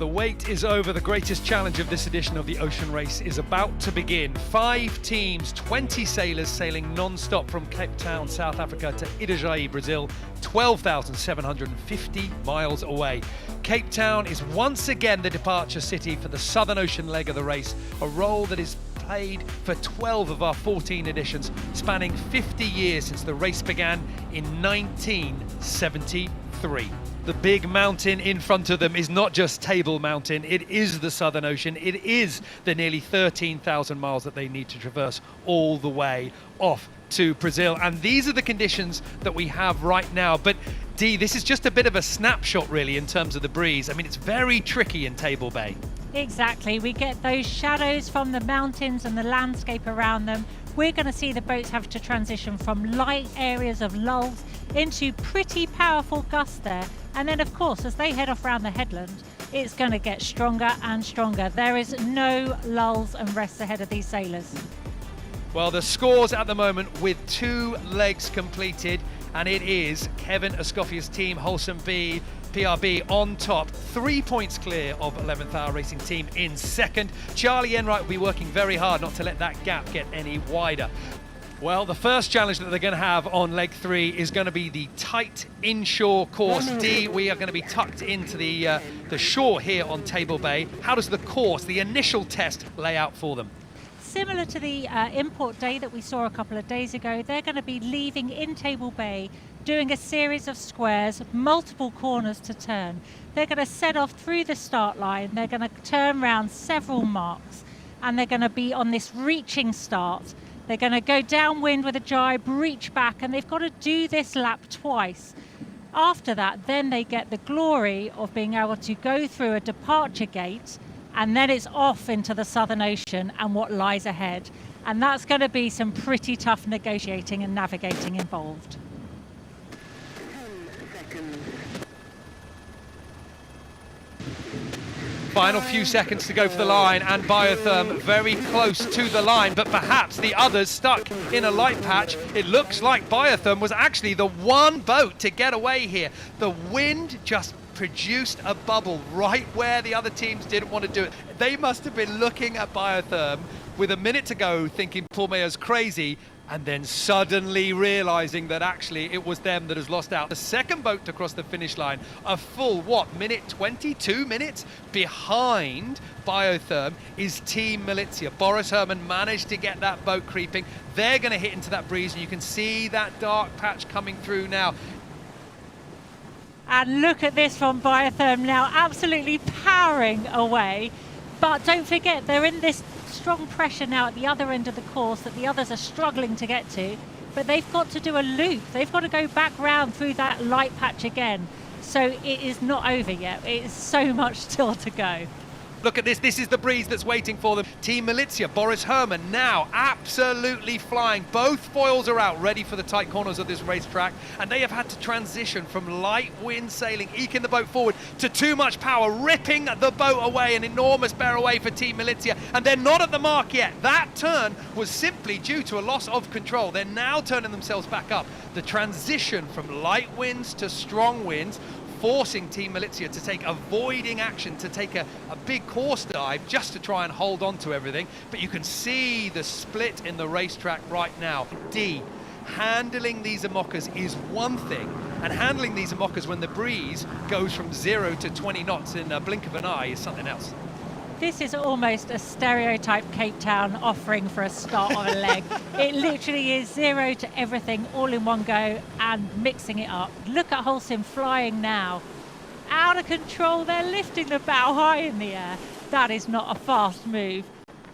The wait is over. The greatest challenge of this edition of the Ocean Race is about to begin. 5 teams, 20 sailors sailing non-stop from Cape Town, South Africa to Itajaí, Brazil, 12,750 miles away. Cape Town is once again the departure city for the Southern Ocean leg of the race, a role that is played for 12 of our 14 editions, spanning 50 years since the race began in 1973. The big mountain in front of them is not just Table Mountain, it is the Southern Ocean, it is the nearly 13,000 miles that they need to traverse all the way off to Brazil. And these are the conditions that we have right now. But Dee, this is just a bit of a snapshot really in terms of the breeze. I mean, it's very tricky in Table Bay. Exactly, we get those shadows from the mountains and the landscape around them. We're going to see the boats have to transition from light areas of lulls into pretty powerful gusts there. And then, of course, as they head off around the headland, it's going to get stronger and stronger. There is no lulls and rests ahead of these sailors. Well, the scores at the moment with 2 legs completed, and it is Kevin Escofia's team, Holcim B, PRB on top, 3 points clear of 11th Hour Racing Team in second. Charlie Enright will be working very hard not to let that gap get any wider. Well, the first challenge that they're going to have on leg 3 is going to be the tight inshore course. D, we are going to be tucked into the shore here on Table Bay. How does the course, the initial test, lay out for them? Similar to the import day that we saw a couple of days ago, they're going to be leaving in Table Bay, doing a series of squares, multiple corners to turn. They're going to set off through the start line, they're going to turn around several marks, and they're going to be on this reaching start. They're going to go downwind with a jibe, reach back, and they've got to do this lap twice. After that, then they get the glory of being able to go through a departure gate, and then it's off into the Southern Ocean and what lies ahead. And that's going to be some pretty tough negotiating and navigating involved. Final few seconds to go for the line, and Biotherm very close to the line, but perhaps the others stuck in a light patch. It looks like Biotherm was actually the one boat to get away here. The wind just produced a bubble right where the other teams didn't want to do it. They must have been looking at Biotherm with a minute to go thinking Paul Mayer's crazy, and then suddenly realizing that actually it was them that has lost out. The second boat to cross the finish line, a full, 22 minutes behind Biotherm is Team Militia. Boris Herrmann managed to get that boat creeping. They're going to hit into that breeze, and you can see that dark patch coming through now. And look at this from Biotherm now, absolutely powering away. But don't forget, they're in this strong pressure now at the other end of the course that the others are struggling to get to, but they've got to do a loop. They've got to go back round through that light patch again. So it is not over yet. It is so much still to go. Look at this, this is the breeze that's waiting for them. Team Militia, Boris Herrmann now absolutely flying. Both foils are out, ready for the tight corners of this racetrack, and they have had to transition from light wind sailing, eking the boat forward, to too much power, ripping the boat away, an enormous bear away for Team Militia, and they're not at the mark yet. That turn was simply due to a loss of control. They're now turning themselves back up. The transition from light winds to strong winds, forcing Team Militia to take avoiding action, to take a big course dive just to try and hold on to everything. But you can see the split in the racetrack right now. D, handling these Imokas is one thing, and handling these Imokas when the breeze goes from 0 to 20 knots in a blink of an eye is something else. This is almost a stereotype Cape Town offering for a start on a leg. It literally is 0 to everything all in one go and mixing it up. Look at Holcim flying now. Out of control, they're lifting the bow high in the air. That is not a fast move.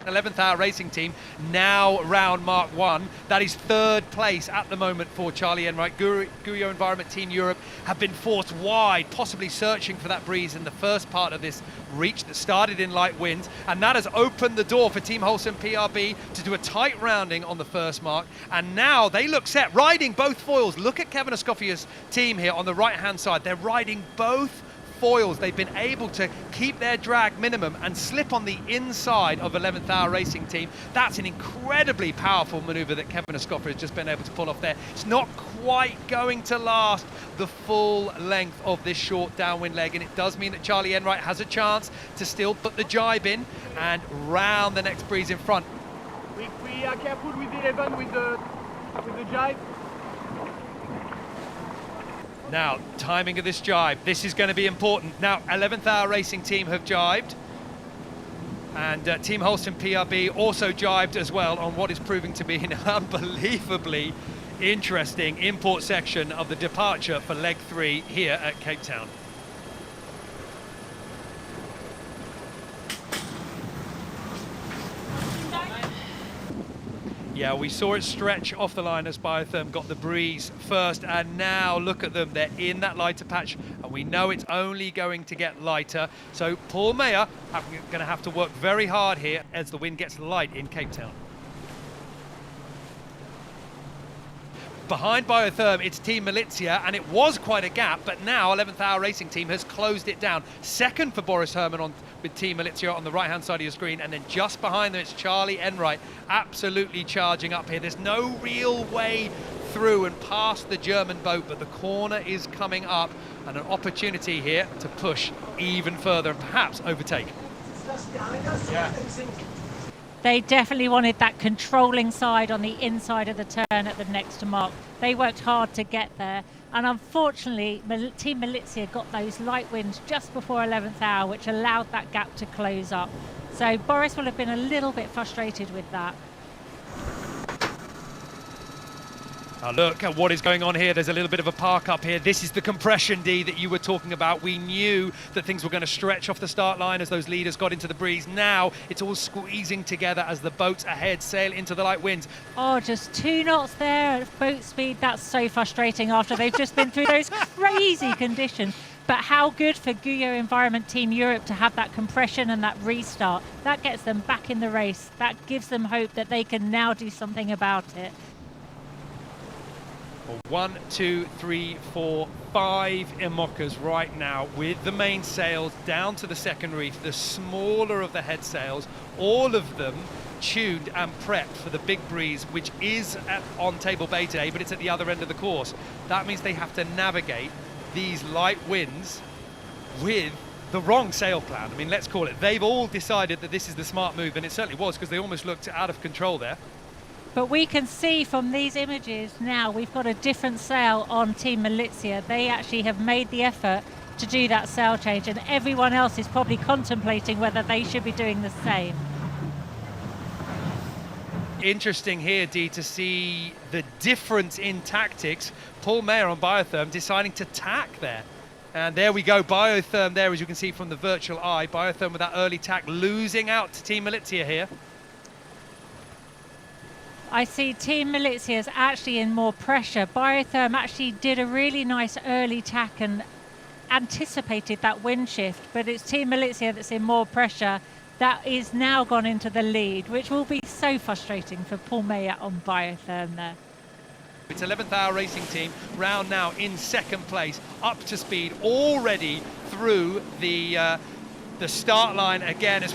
11th Hour Racing Team now round Mark 1. That is 3rd place at the moment for Charlie Enright. Guyot Environment Team Europe have been forced wide, possibly searching for that breeze in the first part of this reach that started in light winds, and that has opened the door for Team Holcim PRB to do a tight rounding on the first mark, and now they look set, riding both foils. Look at Kevin Escofia's team here on the right hand side. They're riding both foils, they've been able to keep their drag minimum and slip on the inside of 11th Hour Racing Team. That's an incredibly powerful manoeuvre that Kevin Escoffer has just been able to pull off there. It's not quite going to last the full length of this short downwind leg, and it does mean that Charlie Enright has a chance to still put the jibe in and round the next breeze in front. We are careful with 11 with the jibe. Now, timing of this jibe, this is going to be important. Now, 11th Hour Racing Team have jibed, and Team Holston PRB also jibed as well on what is proving to be an unbelievably interesting import section of the departure for leg 3 here at Cape Town. Yeah, we saw it stretch off the line as Biotherm got the breeze first, and now look at them, they're in that lighter patch, and we know it's only going to get lighter. So Paul Meyer going to have to work very hard here as the wind gets light in Cape Town. Behind Biotherm, it's Team Malizia, and it was quite a gap, but now 11th Hour Racing Team has closed it down. Second for Boris Herrmann with Team Malizia on the right-hand side of your screen, and then just behind them, it's Charlie Enright absolutely charging up here. There's no real way through and past the German boat, but the corner is coming up, and an opportunity here to push even further and perhaps overtake. Yeah. They definitely wanted that controlling side on the inside of the turn at the next to mark. They worked hard to get there, and unfortunately Team Malizia got those light winds just before 11th hour, which allowed that gap to close up. So Boris will have been a little bit frustrated with that. Now look at what is going on here. There's a little bit of a park up here. This is the compression, D, that you were talking about. We knew that things were going to stretch off the start line as those leaders got into the breeze. Now it's all squeezing together as the boats ahead sail into the light winds. Oh, just 2 knots there at boat speed. That's so frustrating after they've just been through those crazy conditions. But how good for Guyot Environment Team Europe to have that compression and that restart. That gets them back in the race. That gives them hope that they can now do something about it. 1, 2, 3, 4, 5 IMOCAs right now with the main sails down to the second reef, the smaller of the head sails, all of them tuned and prepped for the big breeze, which is on Table Bay today, but it's at the other end of the course. That means they have to navigate these light winds with the wrong sail plan. I mean, let's call it. They've all decided that this is the smart move, and it certainly was, because they almost looked out of control there. But we can see from these images now we've got a different sail on Team Malizia. They actually have made the effort to do that sail change, and everyone else is probably contemplating whether they should be doing the same. Interesting here, Dee, to see the difference in tactics. Paul Meyer on Biotherm deciding to tack there. And there we go, Biotherm there, as you can see from the virtual eye. Biotherm with that early tack, losing out to Team Malizia here. I see Team Malizia is actually in more pressure. Biotherm actually did a really nice early tack and anticipated that wind shift, but it's Team Malizia that's in more pressure. That is now gone into the lead, which will be so frustrating for Paul Meyer on Biotherm there. It's 11th Hour Racing Team, round now in second place, up to speed, already through the start line again as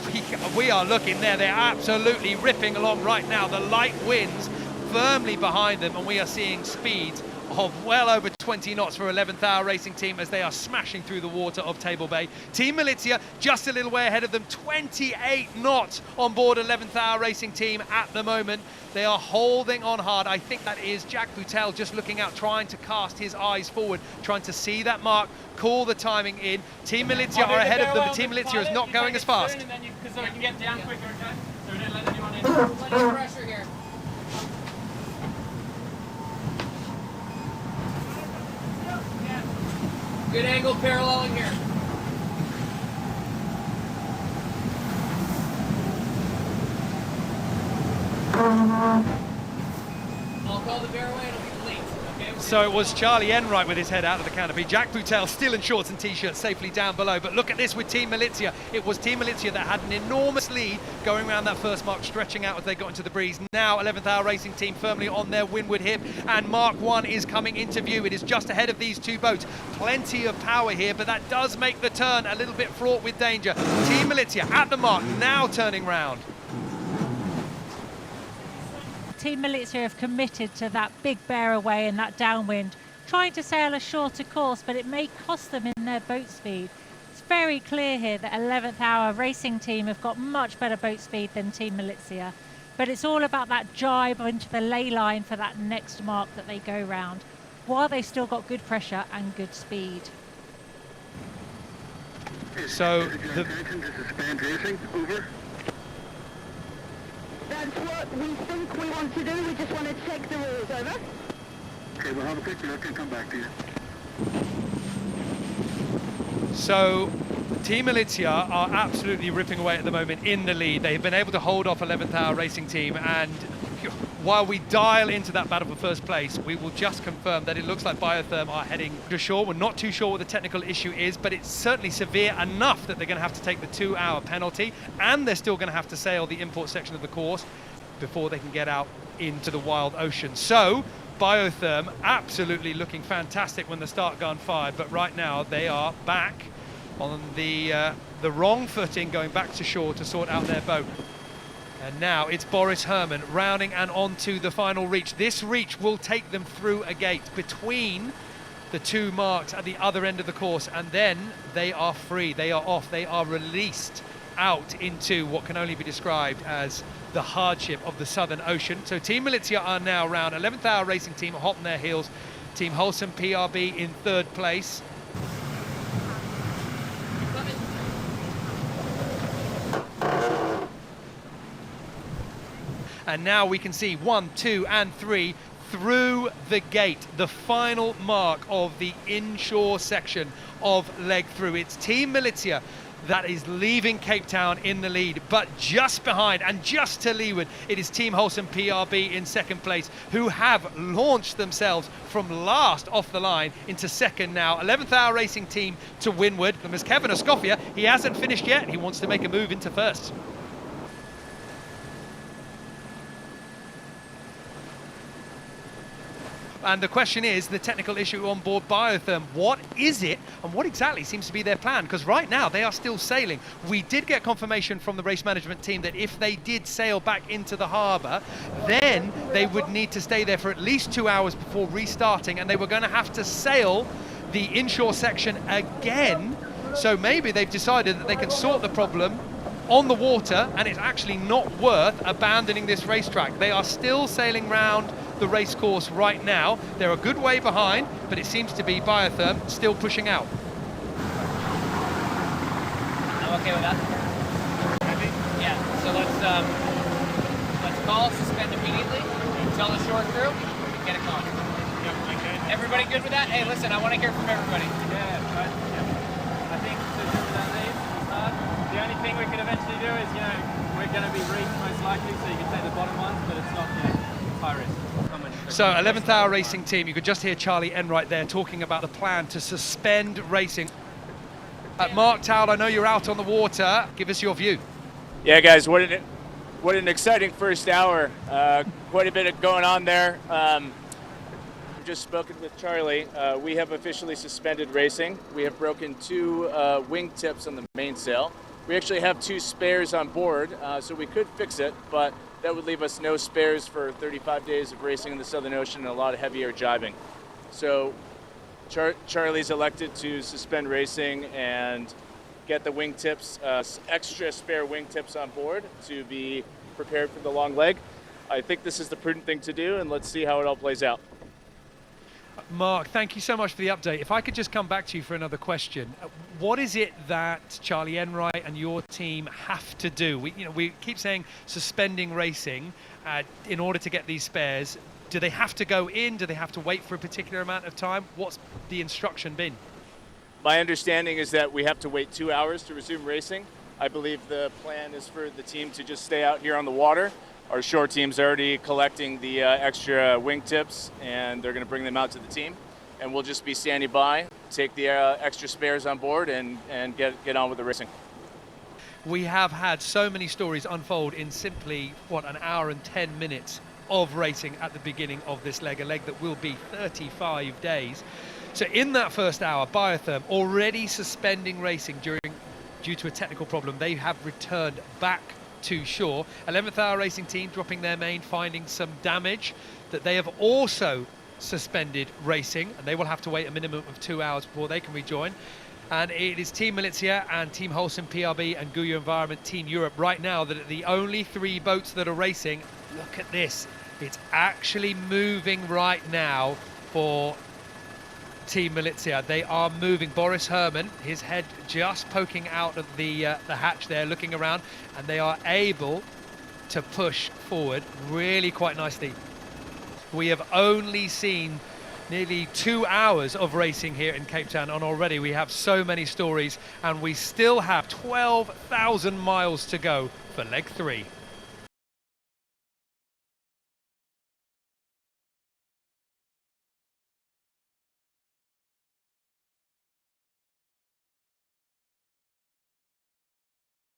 we are looking there. They're absolutely ripping along right now. The light winds firmly behind them, and we are seeing speeds of well over 20 knots for 11th Hour Racing Team as they are smashing through the water of Table Bay. Team Malizia just a little way ahead of them, 28 knots on board 11th Hour Racing Team at the moment. They are holding on hard. I think that is Jack Boutel just looking out, trying to cast his eyes forward, trying to see that mark, call the timing in. Team Malizia are ahead of them, but Team Malizia is not going as fast. So we can get down quicker, okay? So we didn't let anyone in. Plenty of pressure here. Good angle paralleling here. I'll call the bear away, it'll be late, okay? So it was Charlie Enright with his head out of the canopy. Jack Boutel still in shorts and t-shirts safely down below. But look at this with Team Militia. It was Team Militia that had an enormous lead going around that first mark, stretching out as they got into the breeze. Now 11th Hour Racing Team firmly on their windward hip, and Mark 1 is coming into view. It is just ahead of these two boats. Plenty of power here, but that does make the turn a little bit fraught with danger. Team Militia at the mark, now turning round. Team Militia have committed to that big bear away and that downwind, trying to sail a shorter course, but it may cost them in their boat speed. It's very clear here that 11th Hour Racing Team have got much better boat speed than Team Militia, but it's all about that jibe into the ley line for that next mark that they go round, while they've still got good pressure and good speed. So the That's what we think we want to do. We just want to check the rules. Over. Okay, we'll have a quick look and come back to you. So Team Militia are absolutely ripping away at the moment in the lead. They've been able to hold off 11th Hour Racing Team, and while we dial into that battle for first place, we will just confirm that it looks like Biotherm are heading to shore. We're not too sure what the technical issue is, but it's certainly severe enough that they're going to have to take the 2-hour penalty, and they're still going to have to sail the import section of the course before they can get out into the wild ocean. So Biotherm absolutely looking fantastic when the start gun fired, but right now they are back on the wrong footing, going back to shore to sort out their boat. And now it's Boris Herman rounding and onto the final reach. This reach will take them through a gate between the two marks at the other end of the course, and then they are free, they are off, they are released out into what can only be described as the hardship of the Southern Ocean. So Team Militia are now round. 11th Hour Racing Team are hot on their heels. Team Wholesome PRB in third place. And now we can see 1, 2, and 3 through the gate, the final mark of the inshore section of leg through. It's Team Militia that is leaving Cape Town in the lead, but just behind and just to leeward, it is Team Wholesome PRB in second place, who have launched themselves from last off the line into second now. 11th Hour Racing Team to windward. And as Kevin Escoffier, he hasn't finished yet. He wants to make a move into first. And the question is, the technical issue on board Biotherm, what is it and what exactly seems to be their plan? Because right now they are still sailing. We did get confirmation from the race management team that if they did sail back into the harbour, then they would need to stay there for at least 2 hours before restarting, and they were going to have to sail the inshore section again. So maybe they've decided that they can sort the problem on the water, and it's actually not worth abandoning this racetrack. They are still sailing round the race course right now. They're a good way behind, but it seems to be Biotherm still pushing out. I'm okay with that. Yeah, so let's call, suspend immediately, tell the shore crew, and get it going. Yep, okay. Everybody good with that? Hey, listen, I want to hear from everybody. Yeah, I think to do with that lead, the only thing we could eventually do is, we're going to be reefed most likely, so you can take the bottom ones, but it's not, high risk. So 11th Hour Racing Team, you could just hear Charlie Enright there talking about the plan to suspend racing. Mark Towle, I know you're out on the water. Give us your view. Yeah, guys, what an exciting first hour. Quite a bit going on there. I've just spoken with Charlie. We have officially suspended racing. We have broken 2 wingtips on the mainsail. We actually have 2 spares on board, so we could fix it, but that would leave us no spares for 35 days of racing in the Southern Ocean and a lot of heavy air jibing. So Charlie's elected to suspend racing and get the wingtips, extra spare wingtips on board to be prepared for the long leg. I think this is the prudent thing to do, and let's see how it all plays out. Mark, thank you so much for the update. If I could just come back to you for another question. What is it that Charlie Enright and your team have to do? We keep saying suspending racing in order to get these spares. Do they have to go in? Do they have to wait for a particular amount of time? What's the instruction been? My understanding is that we have to wait 2 hours to resume racing. I believe the plan is for the team to just stay out here on the water Our short team's already collecting the extra wingtips, and they're going to bring them out to the team. And we'll just be standing by, take the extra spares on board, and get on with the racing. We have had so many stories unfold in simply, an hour and 10 minutes of racing at the beginning of this leg, a leg that will be 35 days. So in that first hour, Biotherm already suspending racing due to a technical problem. They have returned back to shore. 11th Hour Racing Team dropping their main, finding some damage, that they have also suspended racing, and they will have to wait a minimum of 2 hours before they can rejoin. And it is Team Malizia and Team Holcim PRB and Guyot Environment Team Europe right now that are the only 3 boats that are racing. Look at this, it's actually moving right now for Team Malizia. They are moving. Boris Herrmann, his head just poking out of the hatch there, looking around, and they are able to push forward really quite nicely. We have only seen nearly 2 hours of racing here in Cape Town, and already we have so many stories, and we still have 12,000 miles to go for leg 3.